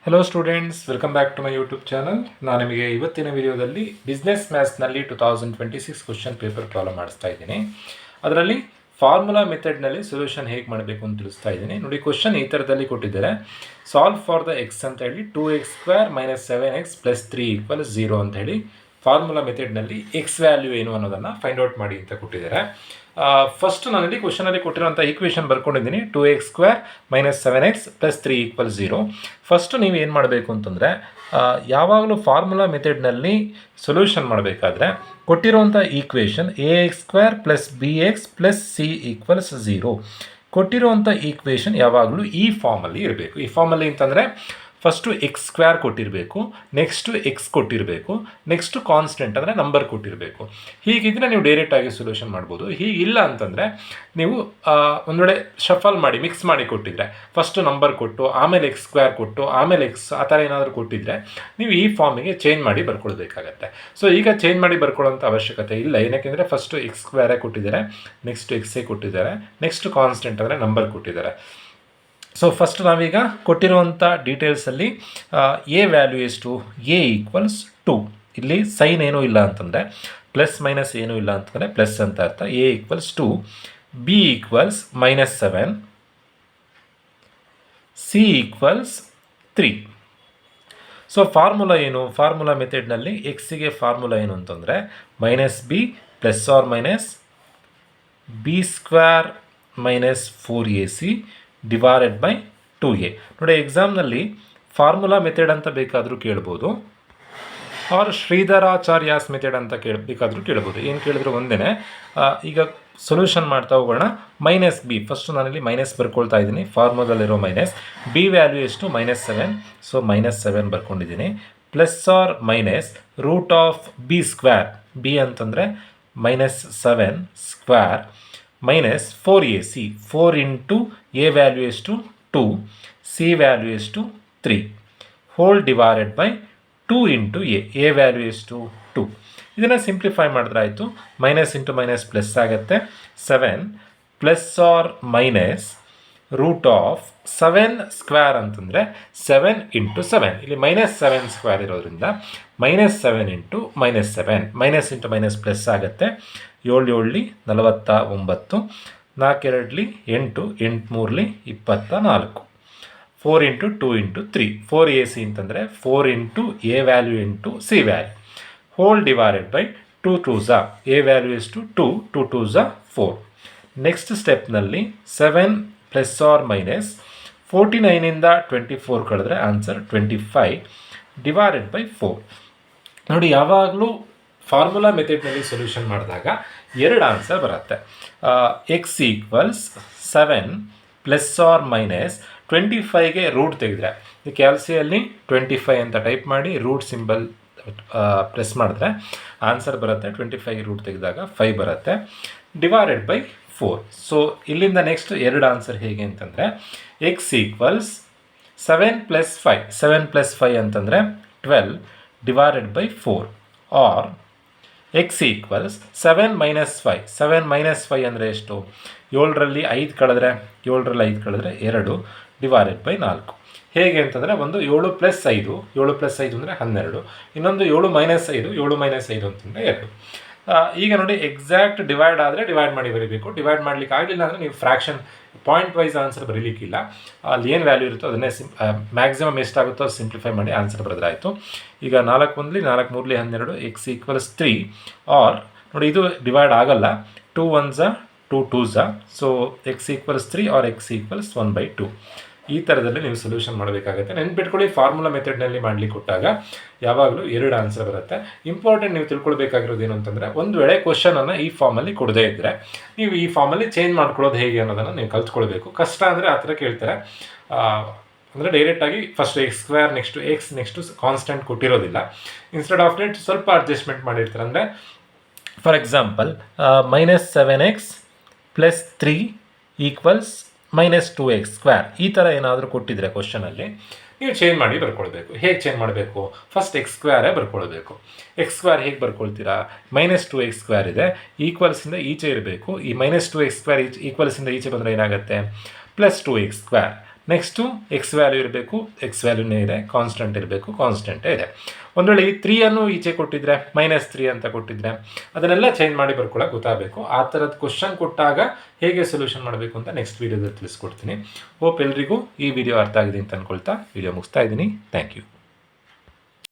Hello students, welcome back to my YouTube channel. ನಾನು ನಿಮಗೆ ಇವತ್ತಿನ ವಿಡಿಯೋದಲ್ಲಿ ಬಿಸ್ನೆಸ್ ಮ್ಯಾಥ್ಸ್ನಲ್ಲಿ 2026 ಕ್ವಶನ್ ಪೇಪರ್ ಪ್ರಾಬ್ಲಮ್ ಮಾಡಿಸ್ತಾ ಇದ್ದೀನಿ. ಅದರಲ್ಲಿ ಫಾರ್ಮುಲಾ ಮೆಥಡ್ನಲ್ಲಿ ಸೊಲ್ಯೂಷನ್ ಹೇಗೆ ಮಾಡಬೇಕು ಅಂತ ತಿಳಿಸ್ತಾ ಇದ್ದೀನಿ. ನೋಡಿ, ಕ್ವಶನ್ ಈ ಥರದಲ್ಲಿ ಕೊಟ್ಟಿದ್ದಾರೆ. ಸಾಲ್ವ್ ಫಾರ್ ದ ಎಕ್ಸ್ ಅಂತ ಹೇಳಿ 2x² - 7x + 3 = 0 ಅಂತ ಹೇಳಿ ಫಾರ್ಮುಲಾ ಮೆಥಡ್ನಲ್ಲಿ ಎಕ್ಸ್ ವ್ಯಾಲ್ಯೂ ಏನು ಅನ್ನೋದನ್ನು ಫೈಂಡ್ ಔಟ್ ಮಾಡಿ ಅಂತ ಕೊಟ್ಟಿದ್ದಾರೆ. ಫಸ್ಟ್ ನಾನಿಲ್ಲಿ ಕ್ವಶನಲ್ಲಿ ಕೊಟ್ಟಿರುವಂಥ ಈಕ್ವೇಷನ್ ಬರ್ಕೊಂಡಿದ್ದೀನಿ. 2x² - 7x + 3 = 0. ಫಸ್ಟು ನೀವು ಏನು ಮಾಡಬೇಕು ಅಂತಂದರೆ, ಯಾವಾಗಲೂ ಫಾರ್ಮುಲಾ ಮೆಥಡ್ನಲ್ಲಿ ಸೊಲ್ಯೂಷನ್ ಮಾಡಬೇಕಾದ್ರೆ ಕೊಟ್ಟಿರುವಂಥ ಈಕ್ವೇಷನ್ ax² + bx + c = 0. ಕೊಟ್ಟಿರುವಂಥ ಈಕ್ವೇಷನ್ ಯಾವಾಗಲೂ ಈ ಫಾರ್ಮಲ್ಲಿ ಇರಬೇಕು. ಈ ಫಾರ್ಮಲ್ಲಿ ಅಂತಂದರೆ ಫಸ್ಟು x² ಕೊಟ್ಟಿರಬೇಕು, ನೆಕ್ಸ್ಟು ಎಕ್ಸ್ ಕೊಟ್ಟಿರಬೇಕು, ನೆಕ್ಸ್ಟು ಕಾನ್ಸ್ಟೆಂಟ್ ಅಂದರೆ ನಂಬರ್ ಕೊಟ್ಟಿರಬೇಕು. ಹೀಗಿದ್ರೆ ನೀವು ಡೈರೆಕ್ಟಾಗಿ ಸೊಲ್ಯೂಷನ್ ಮಾಡ್ಬೋದು. ಹೀಗಿಲ್ಲ ಅಂತಂದರೆ ನೀವು ಒಂದು ವೇಳೆ ಶಫಲ್ ಮಾಡಿ ಮಿಕ್ಸ್ ಮಾಡಿ ಕೊಟ್ಟಿದ್ರೆ, ಫಸ್ಟು ನಂಬರ್ ಕೊಟ್ಟು ಆಮೇಲೆ x² ಕೊಟ್ಟು ಆಮೇಲೆ ಎಕ್ಸ್ ಆ ಥರ ಏನಾದರೂ ಕೊಟ್ಟಿದ್ರೆ ನೀವು ಈ ಫಾರ್ಮಿಗೆ ಚೇಂಜ್ ಮಾಡಿ ಬರ್ಕೊಳ್ಬೇಕಾಗತ್ತೆ. ಸೊ ಈಗ ಚೇಂಜ್ ಮಾಡಿ ಬರ್ಕೊಳ್ಳೋಂಥ ಅವಶ್ಯಕತೆ ಇಲ್ಲ. ಏನಕ್ಕೆಂದರೆ ಫಸ್ಟು x² ಕೊಟ್ಟಿದ್ದಾರೆ, ನೆಕ್ಸ್ಟು ಎಕ್ಸೇ ಕೊಟ್ಟಿದ್ದಾರೆ, ನೆಕ್ಸ್ಟ್ ಕಾನ್ಸ್ಟೆಂಟ್ ಅಂದರೆ ನಂಬರ್ ಕೊಟ್ಟಿದ್ದಾರೆ. ಸೊ ಫಸ್ಟ್ ನಾವೀಗ ಕೊಟ್ಟಿರುವಂಥ ಡೀಟೇಲ್ಸಲ್ಲಿ ಎ ವ್ಯಾಲ್ಯೂ ಎಷ್ಟು? ಎ = 2. ಇಲ್ಲಿ ಸೈನ್ ಏನೂ ಇಲ್ಲ ಅಂತಂದರೆ, ಪ್ಲಸ್ ಮೈನಸ್ ಏನೂ ಇಲ್ಲ ಅಂತಂದರೆ ಪ್ಲಸ್ ಅಂತ ಅರ್ಥ. A = 2, B = -7, C = 3. So formula ಏನು? ಫಾರ್ಮುಲಾ ಮೆಥಡ್ನಲ್ಲಿ ಎಕ್ಸಿಗೆ ಫಾರ್ಮುಲಾ ಏನು ಅಂತಂದರೆ -b ± b² - 4ac / 2a. ನೋಡಿ, ಎಕ್ಸಾಮ್ನಲ್ಲಿ ಫಾರ್ಮುಲಾ ಮೆಥಡ್ ಅಂತ ಬೇಕಾದರೂ ಕೇಳ್ಬೋದು, ಆರ್ ಶ್ರೀಧರಾಚಾರ್ಯಾಸ್ ಮೆಥಡ್ ಅಂತ ಬೇಕಾದರೂ ಕೇಳ್ಬೋದು. ಏನು ಕೇಳಿದ್ರು ಒಂದೇ. ಈಗ ಸೊಲ್ಯೂಷನ್ ಮಾಡ್ತಾ ಹೋಗೋಣ. -b ಫಸ್ಟು ನಾನಿಲ್ಲಿ ಮೈನಸ್ ಬರ್ಕೊಳ್ತಾ ಇದ್ದೀನಿ. ಫಾರ್ಮುಲಾದಲ್ಲಿರೋ ಮೈನಸ್. ಬಿ ವ್ಯಾಲ್ಯೂ ಎಷ್ಟು? -7. ಸೊ -7 ಬರ್ಕೊಂಡಿದ್ದೀನಿ. ± √b². ಬಿ ಅಂತಂದರೆ -7² - 4ac. 4 ಇಂಟು ಎ ವ್ಯಾಲ್ಯೂ ಎಷ್ಟು? 2, ಸಿ ವ್ಯಾಲ್ಯೂ ಎಷ್ಟು? 3 / 2 ಇಂಟು ಎ ವ್ಯಾಲ್ಯೂ ಎಷ್ಟು? 2. ಇದನ್ನು ಸಿಂಪ್ಲಿಫೈ ಮಾಡಿದ್ರೆ ಆಯಿತು. ಮೈನಸ್ ಇಂಟು ಮೈನಸ್ ಪ್ಲಸ್ ಆಗುತ್ತೆ. 7 ± √7² ಅಂತಂದರೆ 7 ಇಂಟು 7. ಇಲ್ಲಿ -7² ಇರೋದ್ರಿಂದ -7 into -7. Minus into minus plus ಆಗುತ್ತೆ. 7 7 49, 4 2 8, 8 3 24. 4 ಇಂಟು 2 ಇಂಟು 3. 4ac ಅಂತಂದರೆ 4 into A value into C value / 2 2s. A value ಎಷ್ಟು? 2, 2 2s 4. ನೆಕ್ಸ್ಟ್ ಸ್ಟೆಪ್ನಲ್ಲಿ 7 ± 49ಇಂದ 24 ಕಳೆದ್ರೆ ಆನ್ಸರ್ 25 / 4. ನೋಡಿ, ಯಾವಾಗಲೂ ಫಾರ್ಮುಲಾ ಮೆಥಡ್ನಲ್ಲಿ ಸೊಲ್ಯೂಷನ್ ಮಾಡಿದಾಗ 2 ಆನ್ಸರ್ ಬರುತ್ತೆ. x = 7 ± 25ಗೆ ರೂಟ್ ತೆಗೆದ್ರೆ, ಈ ಕ್ಯಾಲ್ಸಿಯಲ್ಲಿ 25 ಅಂತ ಟೈಪ್ ಮಾಡಿ ರೂಟ್ ಸಿಂಬಲ್ ಪ್ರೆಸ್ ಮಾಡಿದ್ರೆ ಆನ್ಸರ್ ಬರುತ್ತೆ. 25ಗೆ ರೂಟ್ ತೆಗೆದಾಗ 5 ಬರುತ್ತೆ / 4. ಸೊ ಇಲ್ಲಿಂದ ನೆಕ್ಸ್ಟ್ 2 ಆನ್ಸರ್ ಹೇಗೆ ಅಂತಂದರೆ, x = 7 + 5. 7 + 5 ಅಂತಂದರೆ 12 / 4. R x = 7 - 5. 7 - 5 ಅಂದರೆ ಎಷ್ಟು? 7ರಲ್ಲಿ 5 ಕಳೆದ್ರೆ 2 / 4. ಹೇಗೆ ಅಂತಂದರೆ, ಒಂದು 7 + 5. 7 + 5 ಅಂದರೆ 12. ಇನ್ನೊಂದು 7 - 5. 7 - 5 ಅಂತಂದರೆ 2. ಈಗ ನೋಡಿ, ಎಕ್ಸಾಕ್ಟ್ ಡಿವೈಡ್ ಆದರೆ ಡಿವೈಡ್ ಮಾಡಿ ಬರೀಬೇಕು. ಡಿವೈಡ್ ಮಾಡಲಿಕ್ಕೆ ಆಗಲಿಲ್ಲ ಅಂದರೆ ನೀವು ಫ್ರ್ಯಾಕ್ಷನ್ ಪಾಯಿಂಟ್ ವೈಸ್ ಆನ್ಸರ್ ಬರೀಲಿಕ್ಕಿಲ್ಲ. ಅಲ್ಲಿ ಏನು ವ್ಯಾಲ್ಯೂ ಇರುತ್ತೋ ಅದನ್ನೇ ಮ್ಯಾಕ್ಸಿಮಮ್ ಎಷ್ಟಾಗುತ್ತೋ ಅದು ಸಿಂಪ್ಲಿಫೈ ಮಾಡಿ ಆನ್ಸರ್ ಬರೆದ್ರೆ ಆಯಿತು. ಈಗ 4 1 4 3 12. x = 3. ಆರ್ ನೋಡಿ, ಇದು ಡಿವೈಡ್ ಆಗಲ್ಲ. 2 1s 2 2s. So x = 3 or x = 1/2. ಈ ಥರದಲ್ಲಿ ನೀವು ಸೊಲ್ಯೂಷನ್ ಮಾಡಬೇಕಾಗುತ್ತೆ. ನೆನ್ಪಿಟ್ಕೊಳ್ಳಿ, ಫಾರ್ಮುಲಾ ಮೆಥಡ್ನಲ್ಲಿ ಮಾಡಲಿಕ್ಕೆ ಕೊಟ್ಟಾಗ ಯಾವಾಗಲೂ 2 ಆನ್ಸರ್ ಬರುತ್ತೆ. ಇಂಪಾರ್ಟೆಂಟ್ ನೀವು ತಿಳ್ಕೊಳ್ಬೇಕಾಗಿರೋದು ಏನು ಅಂತಂದರೆ, ಒಂದು ವೇಳೆ ಕ್ವಶನನ್ನು ಈ ಫಾರ್ಮಲ್ಲಿ ಕೊಡದೇ ಇದ್ದರೆ ನೀವು ಈ ಫಾರ್ಮಲ್ಲಿ ಚೇಂಜ್ ಮಾಡ್ಕೊಳ್ಳೋದು ಹೇಗೆ ಅನ್ನೋದನ್ನು ನೀವು ಕಲ್ತ್ಕೊಳ್ಬೇಕು. ಕಷ್ಟ ಅಂದರೆ ಆ ಥರ ಕೇಳ್ತಾರೆ. ಅಂದರೆ ಡೈರೆಕ್ಟಾಗಿ first x² next x next constant ಕೊಟ್ಟಿರೋದಿಲ್ಲ. ಇನ್ಸ್ಟೆಡ್ ಆಫ್ ಇಟ್ ಸ್ವಲ್ಪ ಅಡ್ಜಸ್ಟ್ಮೆಂಟ್ ಮಾಡಿರ್ತಾರೆ. ಅಂದರೆ ಫಾರ್ ಎಕ್ಸಾಂಪಲ್ -7x + 3 = -2x². ಈ ಥರ ಏನಾದರೂ ಕೊಟ್ಟಿದ್ರೆ ಕ್ವಶನಲ್ಲಿ ನೀವು ಚೇಂಜ್ ಮಾಡಿ ಬರ್ಕೊಳ್ಬೇಕು. ಹೇಗೆ ಚೇಂಜ್ ಮಾಡಬೇಕು? First x² ಬರ್ಕೊಳ್ಬೇಕು. x² ಹೇಗೆ ಬರ್ಕೊಳ್ತೀರಾ? -2x² ಇದೆ, ಈಕ್ವಲ್ಸಿಂದ ಈಚೆ ಇರಬೇಕು. ಈ -2x² ಈಕ್ವಲ್ಸಿಂದ ಈಚೆ ಬಂದರೆ ಏನಾಗುತ್ತೆ? +2x². ನೆಕ್ಸ್ಟು ಎಕ್ಸ್ ವ್ಯಾಲ್ಯೂ ಇರಬೇಕು, ಎಕ್ಸ್ ವ್ಯಾಲ್ಯೂನೇ ಇದೆ, ಕಾನ್ಸ್ಟೆಂಟ್ ಇರಬೇಕು, ಕಾನ್ಸ್ಟೆಂಟೇ ಇದೆ. ಒಂದು ವೇಳೆ ಈ 3 ಈಚೆ ಕೊಟ್ಟಿದ್ರೆ -3 ಅಂತ ಕೊಟ್ಟಿದ್ರೆ ಅದನ್ನೆಲ್ಲ ಚೇಂಜ್ ಮಾಡಿ ಬರ್ಕೊಳ್ಳೋಕೆ ಗೊತ್ತಾಗಬೇಕು. ಆ ಥರದ್ದು ಕ್ವಶನ್ ಕೊಟ್ಟಾಗ ಹೇಗೆ ಸೊಲ್ಯೂಷನ್ ಮಾಡಬೇಕು ಅಂತ ನೆಕ್ಸ್ಟ್ ವೀಡಿಯೋದಲ್ಲಿ ತಿಳಿಸ್ಕೊಡ್ತೀನಿ. ಹೋಪ್ ಎಲ್ರಿಗೂ ಈ ವಿಡಿಯೋ ಅರ್ಥ ಆಗಿದೆ ಅಂತ ಅಂದ್ಕೊಳ್ತಾ ವಿಡಿಯೋ ಮುಗಿಸ್ತಾ ಇದ್ದೀನಿ. Thank you.